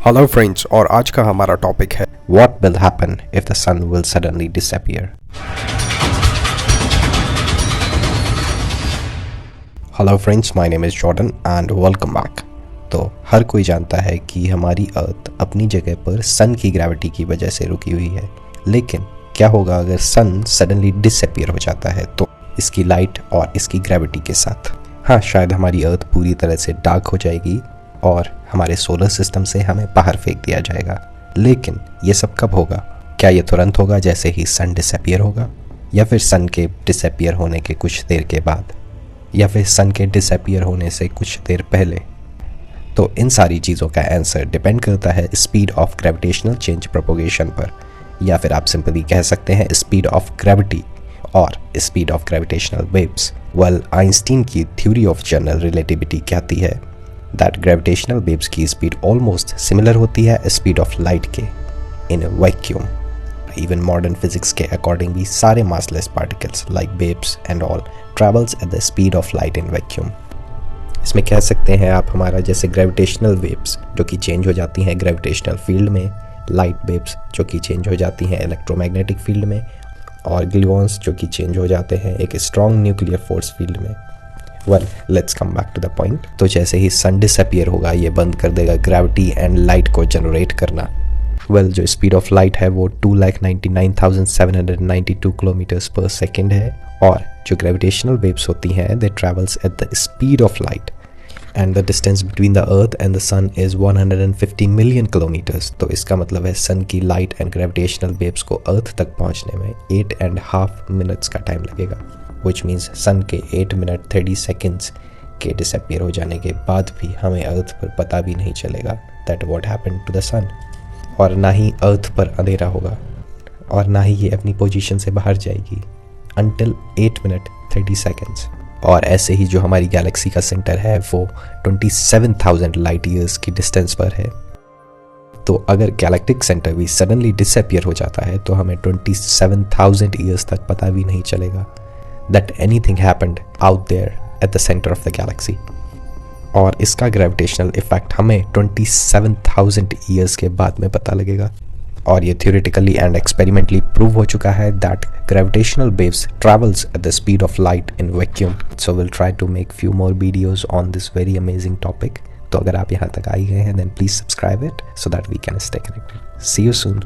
Hello friends, और आज का हमारा टॉपिक है what will happen if the sun will suddenly disappear. Hello friends, my name is Jordan and welcome back. तो हर कोई जानता है कि हमारी अर्थ अपनी जगह पर सन की ग्रेविटी की वजह से रुकी हुई है, लेकिन क्या होगा अगर सन सडनली डिसअपीयर हो जाता है तो इसकी लाइट और इसकी ग्रेविटी के साथ। हाँ, शायद हमारी अर्थ पूरी तरह से डार्क हो जाएगी और हमारे सोलर सिस्टम से हमें बाहर फेंक दिया जाएगा। लेकिन ये सब कब होगा? क्या ये तुरंत होगा जैसे ही सन डिसअपीयर होगा, या फिर सन के डिसअपीयर होने के कुछ देर के बाद, या फिर सन के डिसअपीयर होने से कुछ देर पहले? तो इन सारी चीज़ों का आंसर डिपेंड करता है speed of gravitational change propagation पर, या फिर आप सिंपली कह सकते हैं स्पीड ऑफ ग्रेविटी और speed of gravitational waves. Well, Einstein की थ्योरी ऑफ जनरल रिलेटिविटी कहती है दैट ग्रेविटेशनल वेव्स की स्पीड ऑलमोस्ट सिमिलर होती है स्पीड ऑफ लाइट के in vacuum. Even modern physics के अकॉर्डिंग भी सारे massless particles like waves and all travels at the speed of light in vacuum. इसमें कह सकते हैं आप हमारा जैसे ग्रेविटेशनल वेव्स जो कि चेंज हो जाती हैं ग्रेविटेशनल फील्ड में, लाइट वेव्स जो कि चेंज हो जाती हैं इलेक्ट्रोमैग्नेटिक फील्ड में, और ग्लूऑन्स जो कि चेंज हो जाते हैं एक स्ट्रॉन्ग न्यूक्लियर फोर्स फील्ड में। Well, let's come back to the point. तो जैसे ही सन डिसअपीयर होगा ये बंद कर देगा ग्रेविटी एंड लाइट को जनरेट करना। वेल, जो स्पीड ऑफ लाइट है वो 2,99,792 किलोमीटर्स पर सेकेंड है, और जो ग्रेविटेशनल वेव्स होती हैं they travels at the speed of light and the distance between the earth and the sun is 150 million kilometres. तो इसका मतलब है सन की लाइट एंड ग्रेविटेशनल वेव्स को अर्थ तक पहुंचने में 8.5 मिनट्स का टाइम लगेगा, which means सन के 8 मिनट 30 सेकेंड्स के डिसअपीयर हो जाने के बाद भी हमें अर्थ पर पता भी नहीं चलेगा that what happened to the sun, और ना ही अर्थ पर अंधेरा होगा और ना ही ये अपनी पोजीशन से बाहर जाएगी until 8 मिनट 30 सेकेंड्स। और ऐसे ही जो हमारी गैलेक्सी का सेंटर है वो 27,000 लाइट ईयर्स की डिस्टेंस पर है। तो अगर गैलेक्टिक सेंटर भी सडनली डिसअपीयर हो जाता है तो हमें 27,000 ईयर्स तक पता भी नहीं चलेगा that anything happened out there at the center of the galaxy। और इसका ग्रेविटेशनल इफेक्ट हमें 27,000 ईयर्स के बाद में पता लगेगा। और ये थियोरेटिकली एंड एक्सपेरिमेंटली प्रूव हो चुका है that gravitational waves travels at the speed of light in vacuum. So will try to make few more videos on this very amazing topic. तो अगर आप यहाँ तक आई गए हैं then please subscribe it so that we can stay connected. See you soon.